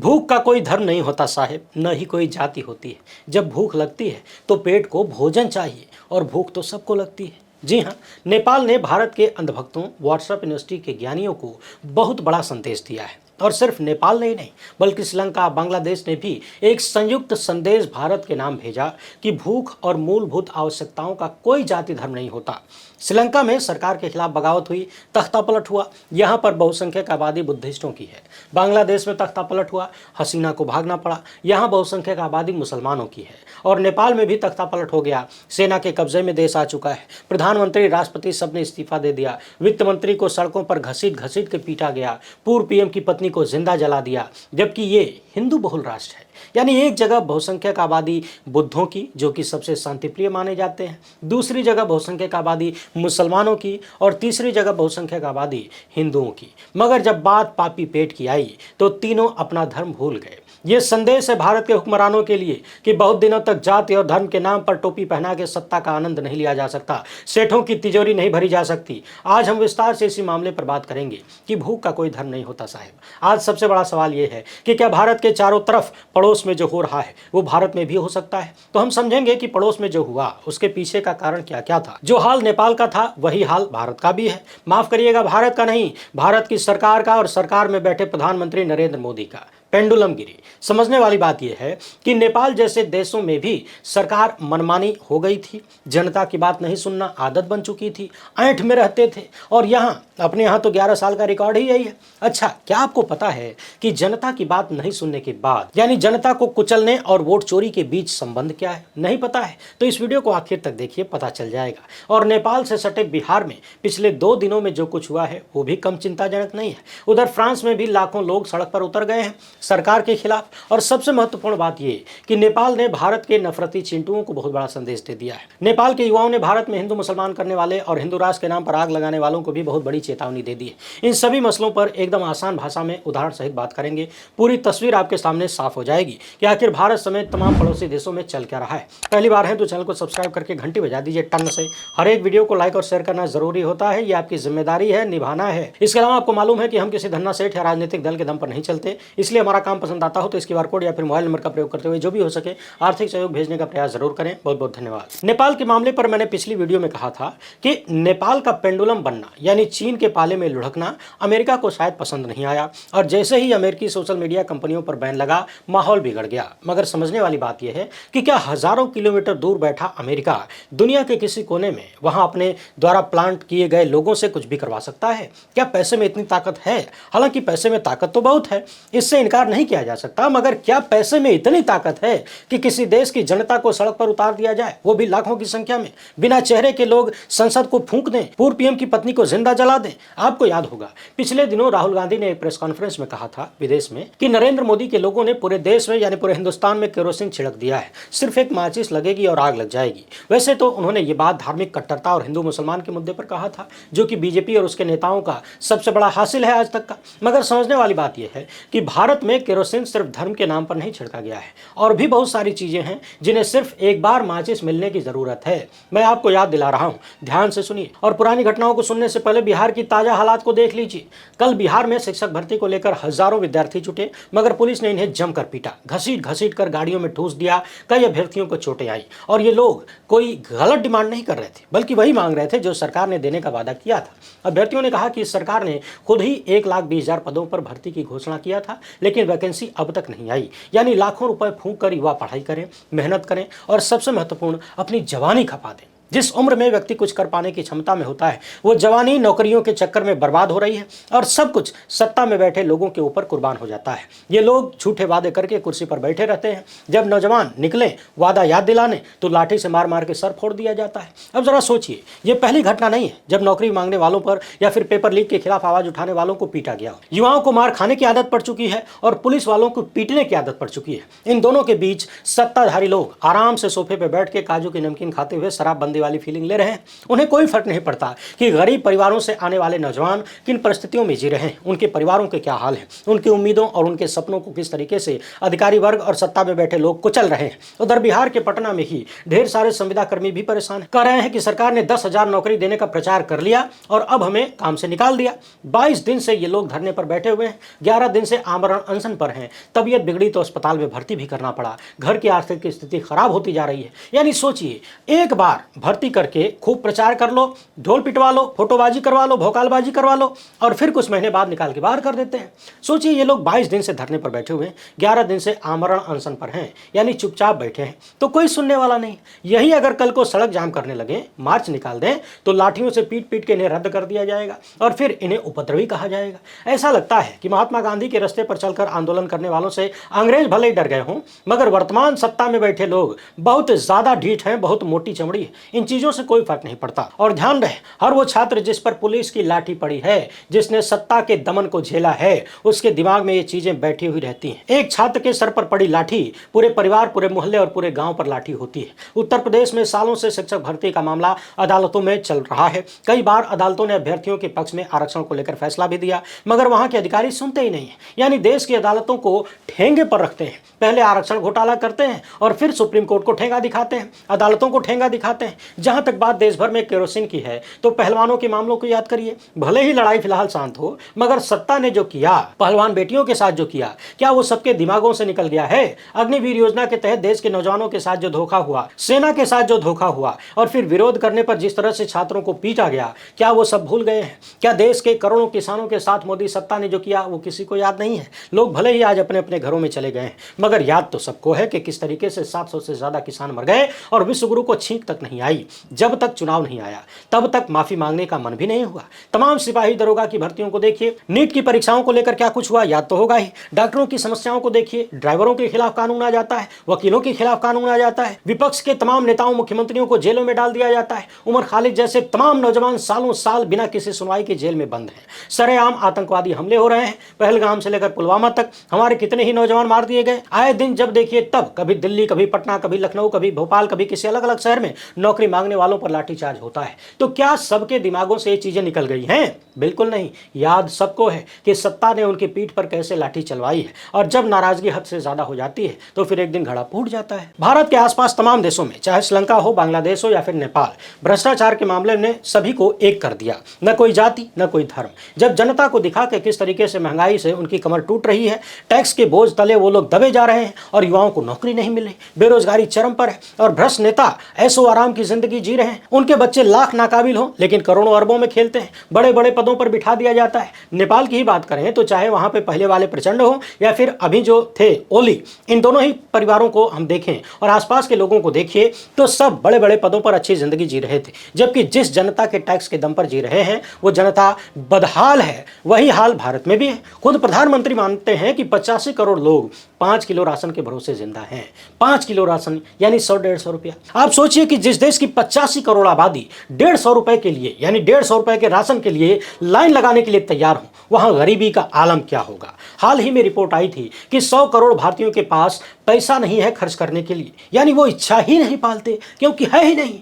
भूख का कोई धर्म नहीं होता साहेब, न ही कोई जाति होती है। जब भूख लगती है तो पेट को भोजन चाहिए और भूख तो सबको लगती है। जी हाँ, नेपाल ने भारत के अंधभक्तों, व्हाट्सएप यूनिवर्सिटी के ज्ञानियों को बहुत बड़ा संदेश दिया है। और सिर्फ नेपाल ने ही नहीं बल्कि श्रीलंका, बांग्लादेश ने भी एक संयुक्त संदेश भारत के नाम भेजा कि भूख और मूलभूत आवश्यकताओं का कोई जाति धर्म नहीं होता। श्रीलंका में सरकार के खिलाफ बगावत हुई, तख्तापलट हुआ। यहाँ पर बहुसंख्यक आबादी बुद्धिस्टों की है। बांग्लादेश में तख्तापलट हुआ, हसीना को भागना पड़ा, यहाँ बहुसंख्यक आबादी मुसलमानों की है। और नेपाल में भी तख्तापलट हो गया, सेना के कब्जे में देश आ चुका है। प्रधानमंत्री, राष्ट्रपति सब ने इस्तीफा दे दिया। वित्त मंत्री को सड़कों पर घसीट घसीट के पीटा गया। पूर्व पीएम की पत्नी को जिंदा जला दिया, जबकि ये हिंदू बहुल राष्ट्र है। यानी एक जगह बहुसंख्यक आबादी बुद्धों की, जो कि सबसे शांतिप्रिय माने जाते हैं, दूसरी जगह बहुसंख्यक आबादी मुसलमानों की, और तीसरी जगह बहुसंख्यक आबादी हिंदुओं की। मगर जब बात पापी पेट की आई तो तीनों अपना धर्म भूल गए। ये संदेश है भारत के हुक्मरानों के लिए कि बहुत दिनों तक जाति और धर्म के नाम पर टोपी पहना के सत्ता का आनंद नहीं लिया जा सकता, सेठों की तिजोरी नहीं भरी जा सकती। आज हम विस्तार से इसी मामले पर बात करेंगे कि भूख का कोई धर्म नहीं होता साहिब। आज सबसे बड़ा सवाल यह है कि क्या भारत के चारों तरफ पड़ोस में जो हो रहा है वो भारत में भी हो सकता है? तो हम समझेंगे कि पड़ोस में जो हुआ उसके पीछे का कारण क्या क्या था। जो हाल नेपाल का था वही हाल भारत का भी है। माफ करिएगा, भारत का नहीं, भारत की सरकार का और सरकार में बैठे प्रधानमंत्री नरेंद्र मोदी का। पेंडुलम गिरी। समझने वाली बात यह है कि नेपाल जैसे देशों में भी सरकार मनमानी हो गई थी, जनता की बात नहीं सुनना आदत बन चुकी थी, ऐंठ में रहते थे। और यहाँ अपने यहाँ तो 11 साल का रिकॉर्ड ही यही है। अच्छा, क्या आपको पता है कि जनता की बात नहीं सुनने के बाद यानी जनता को कुचलने और वोट चोरी के बीच संबंध क्या है? नहीं पता है तो इस वीडियो को आखिर तक देखिए, पता चल जाएगा। और नेपाल से सटे बिहार में पिछले 2 दिनों में जो कुछ हुआ है वो भी कम चिंताजनक नहीं है। उधर फ्रांस में भी लाखों लोग सड़क पर उतर गए हैं सरकार के खिलाफ। और सबसे महत्वपूर्ण बात यह कि नेपाल ने भारत के नफरती चिंटुओं को बहुत बड़ा संदेश दे दिया है। नेपाल के युवाओं ने भारत में हिंदू मुसलमान करने वाले और हिंदू राष्ट्र के नाम पर आग लगाने वालों को भी बहुत बड़ी चेतावनी दे दी है। इन सभी मसलों पर एकदम आसान भाषा में उदाहरण सहित बात करेंगे। पूरी तस्वीर आपके सामने साफ हो जाएगी कि आखिर भारत समेत तमाम पड़ोसी देशों में चल क्या रहा है। पहली बार है तो चैनल को सब्सक्राइब करके घंटी बजा दीजिए टन से। हर एक वीडियो को लाइक और शेयर करना जरूरी होता है, ये आपकी जिम्मेदारी है, निभाना है। इसके अलावा आपको मालूम है कि हम किसी धन्ना सेठ या राजनीतिक दल के दम पर नहीं चलते, इसलिए हमारा काम पसंद आता हो तो इसके QR कोड या फिर मोबाइल नंबर का प्रयोग करते हुए जो भी हो सके आर्थिक सहयोग भेजने का प्रयास जरूर करें। बहुत बहुत धन्यवाद। नेपाल के मामले पर मैंने पिछली वीडियो में कहा था कि नेपाल का पेंडुलम बनना यानी चीन के पाले में लुढ़कना अमेरिका को शायद पसंद नहीं आया, और जैसे ही अमेरिकी सोशल मीडिया कंपनियों पर बैन लगा माहौल बिगड़ गया। मगर समझने वाली बात यह है कि क्या हजारों किलोमीटर दूर बैठा अमेरिका दुनिया के किसी कोने में वहां अपने द्वारा प्लांट किए गए लोगों से कुछ भी करवा सकता है? क्या पैसे में इतनी ताकत है? हालांकि पैसे में ताकत तो बहुत है, इससे इनकार नहीं किया जा सकता, मगर क्या पैसे में इतनी ताकत है कि किसी देश की जनता को सड़क पर उतार दिया जाए, वो भी लाखों की संख्या में? बिना चेहरे के लोग संसद को फूंक दें, पूर्व पीएम की पत्नी को जिंदा जला दें। आपको याद होगा पिछले दिनों राहुल गांधी ने एक प्रेस कॉन्फ्रेंस में कहा था विदेश में कि नरेंद्र मोदी के लोगों ने पूरे देश में यानी पूरे हिंदुस्तान में केरोसिन छिड़क दिया है, सिर्फ एक माचिस लगेगी और आग लग जाएगी। वैसे तो उन्होंने ये बात धार्मिक कट्टरता और हिंदू मुसलमान के मुद्दे पर कहा था, जो कि बीजेपी और उसके नेताओं का सबसे बड़ा हासिल है आज तक का। मगर समझने वाली बात यह है कि भारत में केरोसिन सिर्फ धर्म के नाम पर नहीं छिड़का गया है, और भी बहुत सारी चीजें हैं जिन्हें सिर्फ एक बार माचिस मिलने की जरूरत है। मैं आपको याद दिला रहा हूं, ध्यान से सुनिए और पुरानी घटनाओं को सुनने से पहले बिहार की ताजा हालात को देख लीजिए। कल बिहार में शिक्षक भर्ती को लेकर हजारों विद्यार्थी जुटे, मगर पुलिस ने इन्हें जमकर पीटा, घसीट घसीट कर गाड़ियों में ठूस दिया। कई अभ्यर्थियों को चोटें आई, और ये लोग कोई गलत डिमांड नहीं कर रहे थे, बल्कि वही मांग रहे थे जो सरकार ने देने का वादा किया था। अभ्यर्थियों ने कहा कि सरकार ने खुद ही 1,20,000 पदों पर भर्ती की घोषणा किया था, लेकिन वैकेंसी अब तक नहीं आई। यानी लाखों रुपए फूंक कर युवा पढ़ाई करें, मेहनत करें और सबसे महत्वपूर्ण अपनी जवानी खपा दें। जिस उम्र में व्यक्ति कुछ कर पाने की क्षमता में होता है, वो जवानी नौकरियों के चक्कर में बर्बाद हो रही है, और सब कुछ सत्ता में बैठे लोगों के ऊपर कुर्बान हो जाता है। ये लोग झूठे वादे करके कुर्सी पर बैठे रहते हैं। जब नौजवान निकले वादा याद दिलाने तो लाठी से मार मार के सर फोड़ दिया जाता है। अब जरा सोचिए, ये पहली घटना नहीं है जब नौकरी मांगने वालों पर या फिर पेपर लीक के खिलाफ आवाज उठाने वालों को पीटा गया। युवाओं को मार खाने की आदत पड़ चुकी है और पुलिस वालों को पीटने की आदत पड़ चुकी है। इन दोनों के बीच सत्ताधारी लोग आराम से सोफे पर बैठ के काजू की नमकीन खाते हुए शराबबंदी आंधी वाली फीलिंग ले रहे हैं। उन्हें कोई फर्क नहीं पड़ता कि गरीब परिवारों से आने वाले नौजवान किन परिस्थितियों में जी रहे हैं, उनके परिवारों के क्या हाल है, उनकी उम्मीदों और उनके सपनों को किस तरीके से अधिकारी वर्ग और सत्ता में बैठे लोग कुचल रहे हैं। उधर बिहार के पटना में ही ढेर सारे संविदा कर्मी भी परेशान हैं। कह रहे हैं कि सरकार ने 10,000 नौकरी देने का प्रचार कर लिया और अब हमें काम से निकाल दिया। 22 दिन से ये लोग धरने पर बैठे हुए हैं, 11 दिन से आमरण अनशन पर हैं। तबीयत बिगड़ी तो अस्पताल में भर्ती भी करना पड़ा। घर की आर्थिक स्थिति खराब होती जा रही है। यानी सोचिए, एक बार भर्ती करके खूब प्रचार कर लो, ढोल पिटवा लो, फोटोबाजी करवा लो, भोकालबाजी करवा लो और फिर कुछ महीने बाद निकाल के बाहर कर देते हैं। सोचिए, ये लोग 22 दिन से धरने पर बैठे हुए हैं, 11 दिन से आमरण अनशन पर हैं, यानी चुपचाप बैठे हैं, तो कोई सुनने वाला नहीं। यही अगर कल को सड़क जाम करने लगे, मार्च निकाल दें, तो लाठियों से पीट पीट के इन्हें रद्द कर दिया जाएगा और फिर इन्हें उपद्रवी कहा जाएगा। ऐसा लगता है कि महात्मा गांधी के रास्ते पर चलकर आंदोलन करने वालों से अंग्रेज भले ही डर गए हों, मगर वर्तमान सत्ता में बैठे लोग बहुत ज्यादा ढीठ हैं, बहुत मोटी चमड़ी है। इन चीजों से कोई फर्क नहीं पड़ता। और ध्यान रहे, हर वो छात्र जिस पर पुलिस की लाठी पड़ी है, जिसने सत्ता के दमन को झेला है, उसके दिमाग में ये चीजें बैठी हुई रहती हैं। एक छात्र के सर पर पड़ी लाठी पूरे परिवार, पूरे मोहल्ले और पूरे गांव पर लाठी होती है। उत्तर प्रदेश में सालों से शिक्षक भर्ती का मामला अदालतों में चल रहा है। कई बार अदालतों ने अभ्यर्थियों के पक्ष में आरक्षण को लेकर फैसला भी दिया, मगर वहां के अधिकारी सुनते ही नहीं है। यानी देश की अदालतों को ठेंगे पर रखते हैं। पहले आरक्षण घोटाला करते हैं और फिर सुप्रीम कोर्ट को ठेंगा दिखाते हैं, अदालतों को ठेंगा दिखाते हैं। जहां तक बात देश भर में केरोसिन की है, तो पहलवानों के मामलों को याद करिए। भले ही लड़ाई फिलहाल शांत हो, मगर सत्ता ने जो किया, पहलवान बेटियों के साथ जो किया, क्या वो सबके दिमागों से निकल गया है? अग्निवीर योजना के तहत देश के नौजवानों के साथ जो धोखा हुआ, सेना के साथ जो धोखा हुआ और फिर विरोध करने पर जिस तरह से छात्रों को पीटा गया, क्या वो सब भूल गए हैं? क्या देश के करोड़ों किसानों के साथ मोदी सत्ता ने जो किया वो किसी को याद नहीं है? लोग भले ही आज अपने अपने घरों में चले गए हैं, मगर याद तो सबको है कि किस तरीके से 700 से ज्यादा किसान मर गए और विश्वगुरु को छींक तक नहीं आई। जब तक चुनाव नहीं आया तब तक माफी मांगने का मन भी नहीं हुआ। तमाम सिपाही दरोगा की भर्तियों को देखिए, नीट की परीक्षाओं को लेकर क्या कुछ हुआ याद तो होगा ही। डॉक्टरों की समस्याओं को देखिए, ड्राइवरों के खिलाफ कानून आ जाता है, वकीलों के खिलाफ कानून आ जाता है, विपक्ष के तमाम नेताओं मुख्यमंत्रियों को जेलों में डाल दिया जाता है। उमर खालिद जैसे तमाम नौजवान सालों साल बिना किसी सुनवाई के जेल में बंद हैं। सरेआम आतंकवादी हमले हो रहे हैं, पहलगाम से लेकर पुलवामा तक हमारे कितने ही नौजवान मार दिए गए। आए दिन जब देखिए तब कभी दिल्ली, कभी पटना, कभी लखनऊ, कभी भोपाल, कभी किसी अलग अलग शहर में नौकरी मांगने वालों पर लाठीचार्ज होता है। तो क्या सबके दिमागों से ये चीजें निकल गई हैं? बिल्कुल नहीं। याद सबको है कि सत्ता ने उनकी पीठ पर कैसे लाठी चलवाई है और जब नाराजगी हद से ज्यादा हो जाती है तो फिर एक दिन घड़ा फूट जाता है। भारत के आसपास तमाम देशों में, चाहे श्रीलंका हो, बांग्लादेश हो या फिर नेपाल, भ्रष्टाचार के मामले ने सभी को एक कर दिया। न कोई जाति, न कोई धर्म। जब जनता को दिखा कि किस तरीके से महंगाई से उनकी कमर टूट रही है, टैक्स के बोझ तले वो लोग दबे जा रहे हैं और युवाओं को नौकरी नहीं मिल रही, बेरोजगारी चरम पर है और भ्रष्ट नेता ऐसो आराम की जिंदगी जी रहे हैं। उनके बच्चे लाख नाकाबिल हो लेकिन करोड़ों अरबों में खेलते हैं, बड़े बड़े पदों पर बिठा दिया जाता है। नेपाल की ही बात करें तो चाहे वहां पे पहले वाले प्रचंड हो या फिर अभी जो थे ओली, इन दोनों ही परिवारों को हम देखें और आसपास के लोगों को देखिए तो सब बड़े बड़े पदों पर अच्छी जिंदगी जी रहे थे। जबकि जिस जनता के टैक्स के दम पर जी रहे हैं वो जनता बदहाल है। वही हाल भारत में भी है। खुद प्रधानमंत्री मानते हैं कि 85 करोड़ लोग 5 किलो राशन के भरोसे जिंदा हैं। 5 किलो राशन यानी 100-150 रुपया। आप सोचिए कि जिस देश की 85 करोड़ आबादी 150 रुपए के लिए, यानी 150 रुपए के राशन के लिए लाइन लगाने के लिए तैयार हो, वहां गरीबी का आलम क्या होगा। हाल ही में रिपोर्ट आई थी कि 100 करोड़ भारतीयों के पास पैसा नहीं है खर्च करने के लिए, यानी वो इच्छा ही नहीं पालते क्योंकि है ही नहीं।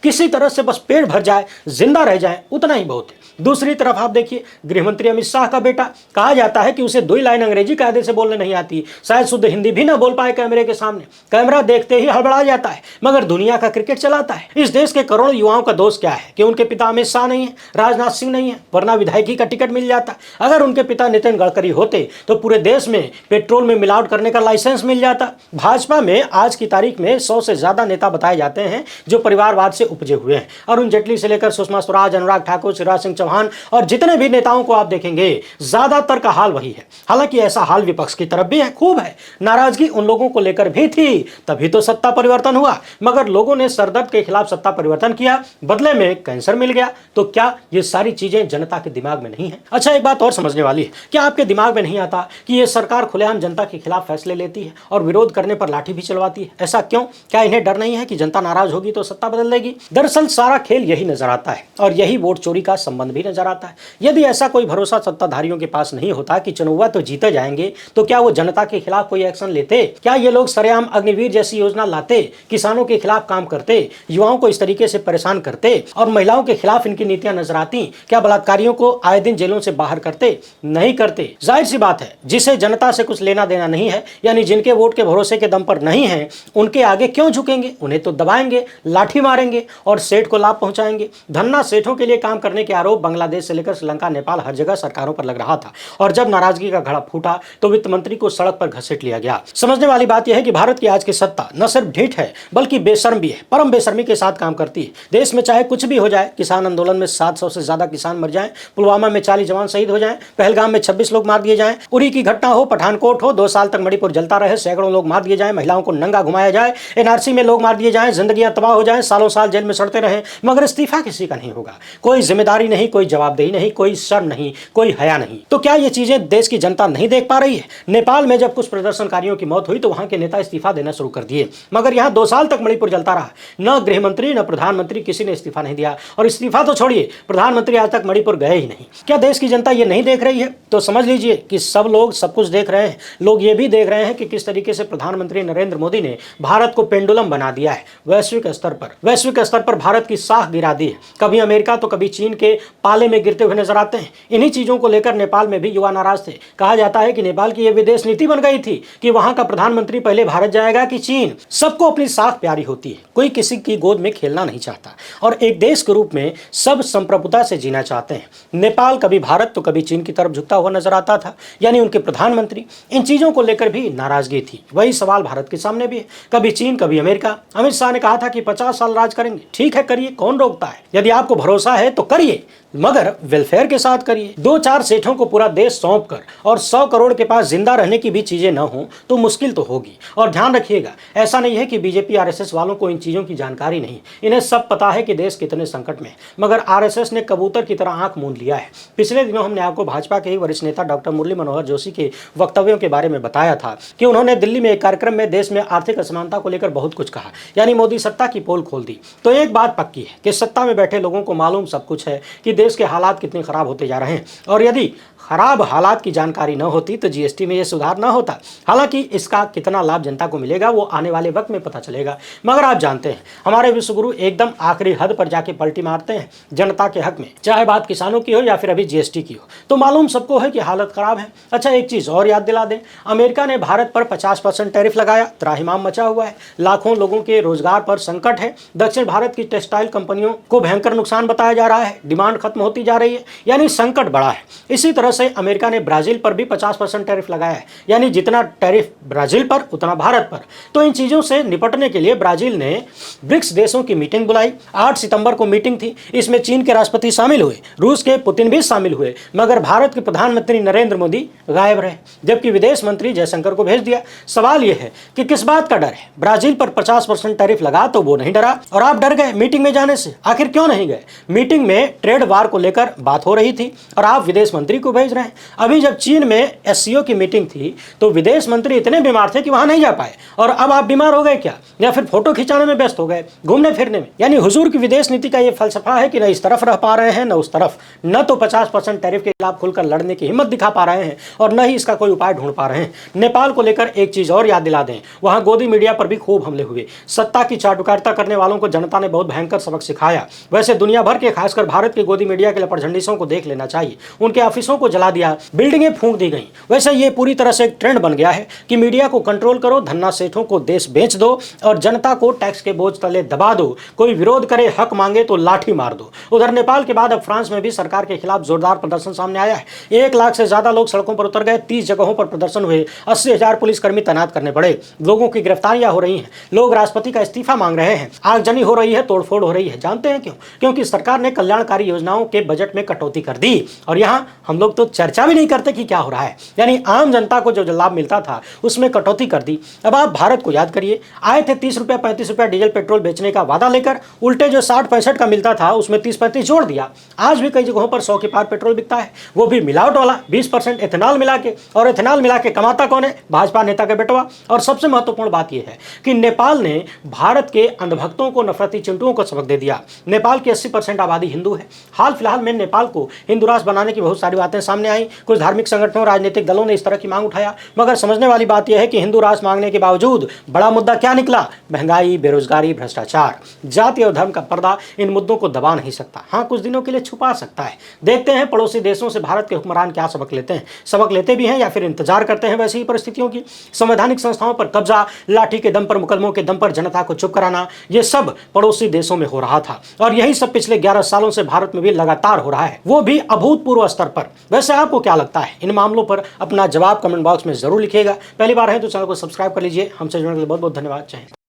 किसी तरह से बस पेट भर जाए, जिंदा रह जाए, उतना ही बहुत है। दूसरी तरफ आप देखिए, गृहमंत्री अमित शाह का बेटा, कहा जाता है कि उसे 2 लाइन अंग्रेजी कायदे से बोलने नहीं आती, शायद शुद्ध हिंदी भी ना बोल पाए कैमरे के सामने। कैमरा देखते ही हड़बड़ा जाता है, मगर दुनिया का क्रिकेट चलाता है। इस देश के करोड़ों युवाओं का दोष क्या है कि उनके पिता अमित शाह नहीं है, राजनाथ सिंह नहीं है, वरना विधायकी का टिकट मिल जाता। अगर उनके पिता नितिन गडकरी होते तो पूरे देश में पेट्रोल में मिलावट करने का लाइसेंस मिल जाता। भाजपा में आज की तारीख में 100 से ज्यादा नेता बताए जाते हैं जो परिवारवाद से उपजे हुए हैं। अरुण जेटली से लेकर सुषमा स्वराज, अनुराग ठाकुर, शिवराज सिंह चौहान और जितने भी नेताओं को आप देखेंगे ज्यादातर का हाल वही है। हालांकि ऐसा हाल विपक्ष की तरफ भी है, खूब है। नाराजगी उन लोगों को लेकर भी थी, तभी तो सत्ता परिवर्तन हुआ। मगर लोगों ने सरदर्द के खिलाफ सत्ता परिवर्तन किया, बदले में कैंसर मिल गया। तो क्या ये सारी चीजें जनता के दिमाग में नहीं है? अच्छा, एक बात और समझने वाली है, क्या आपके दिमाग में नहीं आता कि ये सरकार खुलेआम जनता के खिलाफ फैसले लेती है और विरोध करने पर लाठी भी चलवाती है? ऐसा क्यों? क्या इन्हें डर नहीं है कि जनता नाराज होगी तो सत्ता बदल देगी? दरअसल सारा खेल यही नजर आता है और यही वोट चोरी का संबंध भी भी नजर आता है। यदि ऐसा कोई भरोसा सत्ताधारियों के पास नहीं होता कि चुनाव तो जीते जाएंगे, तो क्या वो जनता के खिलाफ कोई एक्शन लेते? क्या ये लोग सरेआम अग्निवीर जैसी योजना लाते, किसानों के खिलाफ काम करते, युवाओं को इस तरीके से परेशान करते और महिलाओं के खिलाफ इनकी नीतियां नजर आती? क्या बलात्कारियों को आए दिन जेलों से बाहर करते? नहीं करते। जाहिर सी बात है, जिसे जनता से कुछ लेना देना नहीं है, यानी जिनके वोट के भरोसे के दम पर नहीं है, उनके आगे क्यों झुकेंगे? उन्हें तो दबाएंगे, लाठी मारेंगे और सेठ को लाभ पहुंचाएंगे। धन्ना सेठों के लिए काम करने के आरोप बांग्लादेश से लेकर श्रीलंका, नेपाल, हर जगह सरकारों पर लग रहा था और जब नाराजगी का घड़ा फूटा तो वित्त मंत्री को सड़क पर घसीट लिया गया। समझने वाली बात यह है कि भारत की आज की सत्ता न सिर्फ ढीठ है बल्कि बेशर्म भी है, परम बेशर्मी के साथ काम करती है। देश में चाहे कुछ भी हो जाए, किसान आंदोलन में 700 से ज्यादा किसान मर जाएं, पुलवामा में 40 जवान शहीद हो जाएं, पहलगाम में 26 लोग मार दिए जाएं, उरी की घटना हो, पठानकोट हो, 2 साल तक मणिपुर जलता रहे, सैकड़ों लोग मार दिए जाएं, महिलाओं को नंगा घुमाया जाए, एनआरसी में लोग मार दिए जाएं, जिंदगियां तबाह हो जाएं, सालों साल जेल में सड़ते रहे, मगर इस्तीफा किसी का नहीं होगा। कोई जिम्मेदारी नहीं, कोई जवाबदेही नहीं, कोई शर्म नहीं, कोई हया नहीं। तो क्या ये चीजें देश की जनता नहीं देख पा रही है? नेपाल में जब कुछ प्रदर्शनकारियों की मौत हुई तो वहां के नेता इस्तीफा देना शुरू कर दिए, मगर यहां 2 साल तक मणिपुर जलता रहा। न गृह मंत्री न प्रधानमंत्री किसी ने इस्तीफा नहीं दिया, और इस्तीफा तो छोड़िए, प्रधानमंत्री आज तक मणिपुर गए ही नहीं। क्या देश की जनता ये नहीं देख रही है? तो समझ लीजिए कि सब लोग सब कुछ देख रहे हैं। लोग ये भी देख रहे हैं कि किस तरीके से प्रधानमंत्री नरेंद्र मोदी ने भारत को पेंडुलम बना दिया है। वैश्विक स्तर पर भारत की साख गिरा दी है। कभी अमेरिका तो कभी चीन के पाले में गिरते हुए नजर आते हैं। इन्हीं चीजों को लेकर नेपाल में भी युवा नाराज थे। कहा जाता है कि नेपाल की यह विदेश नीति बन गई थी कि वहां का प्रधानमंत्री पहले भारत जाएगा कि चीन। सबको अपनी साख प्यारी होती है, कोई किसी की गोद में खेलना नहीं चाहता और एक देश के रूप में सब संप्रभुता से जीना चाहते हैं। नेपाल कभी भारत तो कभी चीन की तरफ झुकता हुआ नजर आता था, यानी उनके प्रधानमंत्री। इन चीजों को लेकर भी नाराजगी थी। वही सवाल भारत के सामने भी है, कभी चीन कभी अमेरिका। अमित शाह ने कहा था कि 50 साल राज करेंगे। ठीक है, करिए, कौन रोकता है? यदि आपको भरोसा है तो करिए, मगर वेलफेयर के साथ करिए। 2-4 सेठों को पूरा देश सौंप कर और 100 करोड़ के पास जिंदा रहने की भी चीजें न हो तो मुश्किल तो होगी। और ध्यान रखिएगा, ऐसा नहीं है कि बीजेपी आरएसएस वालों को इन चीजों की जानकारी नहीं, इन्हें सब पता है कि देश कितने संकट में है, मगर आरएसएस ने कबूतर की तरह आंख मूंद लिया है। पिछले दिनों हमने आपको भाजपा के ही वरिष्ठ नेता डॉक्टर मुरली मनोहर जोशी के वक्तव्यों के बारे में बताया था कि उन्होंने दिल्ली में एक कार्यक्रम में देश में आर्थिक असमानता को लेकर बहुत कुछ कहा, यानी मोदी सत्ता की पोल खोल दी। तो एक बात पक्की है कि सत्ता में बैठे लोगों को मालूम सब कुछ है कि देश के हालात कितने खराब होते जा रहे हैं, और यदि खराब हालात की जानकारी न होती तो जीएसटी में यह सुधार न होता। हालांकि इसका कितना लाभ जनता को मिलेगा वो आने वाले वक्त में पता चलेगा, मगर आप जानते हैं हमारे विश्वगुरु एकदम आखिरी हद पर जाके पलटी मारते हैं जनता के हक में, चाहे बात किसानों की हो या फिर अभी जीएसटी की हो। तो मालूम सबको है कि हालत खराब है। अच्छा, एक चीज और याद दिला दें, अमेरिका ने भारत पर 50% टैरिफ लगाया, त्राहिमाम मचा हुआ है, लाखों लोगों के रोजगार पर संकट है। दक्षिण भारत की टेक्सटाइल कंपनियों को भयंकर नुकसान बताया जा रहा है, डिमांड खत्म होती जा रही है, यानी संकट बड़ा है। इसी तरह से अमेरिका ने ब्राजील पर भी 50% टैरिफ लगाया है, यानी जितना टैरिफ ब्राजील पर उतना भारत पर। तो इन चीजों से निपटने के लिए ब्राजील ने ब्रिक्स देशों की मीटिंग बुलाई। 8 सितंबर को मीटिंग थी, इसमें चीन के राष्ट्रपति शामिल हुए, रूस के पुतिन भी शामिल हुए, मगर भारत के प्रधानमंत्री नरेंद्र मोदी गायब रहे, जबकि विदेश मंत्री जयशंकर को भेज दिया। सवाल यह है कि किस बात का डर है? ब्राजील पर 50% टैरिफ लगा तो वो नहीं डरा और आप डर गए मीटिंग में जाने से। आखिर क्यों नहीं गए? मीटिंग में ट्रेड वार को लेकर बात हो रही थी और आप विदेश मंत्री को भेज रहे हैं। अभी जब चीन में एससीओ की मीटिंग थी तो विदेश मंत्री इतने बीमार थे कि वहां नहीं जा पाए, और अब आप बीमार हो गए क्या, या फिर फोटो खिंचाने में व्यस्त हो गए, घूमने फिरने में? यानी हुजूर की विदेश नीति का यह फलसफा है कि न इस तरफ रह पा रहे हैं न उस तरफ, न तो 50% टैरिफ के खिलाफ खुलकर लड़ने की हिम्मत दिखा पा रहे हैं और न ही इसका कोई उपाय ढूंढ पा रहे हैं। नेपाल को लेकर एक चीज और याद दिला दें, वहां गोदी मीडिया पर भी खूब हमले हुए। सत्ता की चाटुकारिता करने वालों को जनता ने बहुत भयंकर सबक सिखाया। वैसे दुनिया भर के, खासकर भारत के गोदी मीडिया के लपटझंडिसों को देख लेना चाहिए। उनके ऑफिसों को जला दिया, बिल्डिंगें फूंक दी गई। वैसे ये पूरी तरह से एक ट्रेंड बन गया है कि मीडिया को कंट्रोल करो, धन्ना सेठों को देश बेच दो और जनता को टैक्स के बोझ तले दबा दो। कोई विरोध करे, हक मांगे तो लाठी मार दो। उधर नेपाल के बाद अब फ्रांस में भी सरकार के खिलाफ जोरदार प्रदर्शन सामने आया है। 1 लाख से ज्यादा लोग सड़कों पर उतर गए, 30 जगहों पर प्रदर्शन हुए, 80,000 पुलिसकर्मी तैनात करने पड़े, लोगों की गिरफ्तारियां हो रही हैं, लोग राष्ट्रपति का इस्तीफा मांग रहे हैं, आगजनी हो रही है, तोड़फोड़ हो रही है। जानते हैं क्यों? क्योंकि सरकार ने कल्याणकारी योजनाओं के बजट में कटौती कर दी और यहाँ हम लोग तो तो चर्चा भी नहीं करते कि क्या हो रहा है। यानी आम जनता को जो लाभ मिलता था उसमें कटौती कर दी। अब आप भारत को याद करिए, आए थे 30 रुपया 35 रुपया डीजल पेट्रोल बेचने का वादा लेकर, उल्टे जो 60-65 का मिलता था उसमें 30-35 जोड़ दिया। आज भी कई जगहों पर 100 के पार पेट्रोल बिकता है, वो भी मिलावट वाला 20% एथेनॉल मिला के। और एथेनॉल मिला के कमाता कौन है? भाजपा नेता का बेटवा। और सबसे महत्वपूर्ण बात यह है कि नेपाल ने भारत के अंधभक्तों को, नफरती चिंटुओं को सबक दे दिया। नेपाल की 80% आबादी हिंदू है। हाल फिलहाल में नेपाल को हिंदू राष्ट्र बनाने की बहुत सारी बातें सामने आई। कुछ धार्मिक संगठनों, राजनीतिक दलों ने इस तरह की मांग उठाया, मगर समझने वाली बात यह है कि हिंदू राष्ट्र मांगने के बावजूद बड़ा मुद्दा क्या निकला? महंगाई, बेरोजगारी, भ्रष्टाचार। जाति और धर्म का पर्दा इन मुद्दों को दबा नहीं सकता, हाँ कुछ दिनों के लिए छुपा सकता है। देखते हैं पड़ोसी देशों से भारत के हुक्मरान क्या सबक लेते हैं, सबक लेते भी हैं या फिर इंतजार करते हैं वैसी ही परिस्थितियों की। संवैधानिक संस्थाओं पर कब्जा, लाठी के दम पर, मुकदमों के दम पर जनता को चुप कराना, ये सब पड़ोसी देशों में हो रहा था। और यही सब पिछले 11 सालों से भारत में भी लगातार हो रहा है, वो भी अभूतपूर्व स्तर पर। वैसे आपको क्या लगता है? इन मामलों पर अपना जवाब कमेंट बॉक्स में जरूर लिखिएगा। पहली बार है तो चैनल को सब्सक्राइब कर लीजिए। हमसे जुड़ने के लिए बहुत बहुत धन्यवाद। जय हिंद।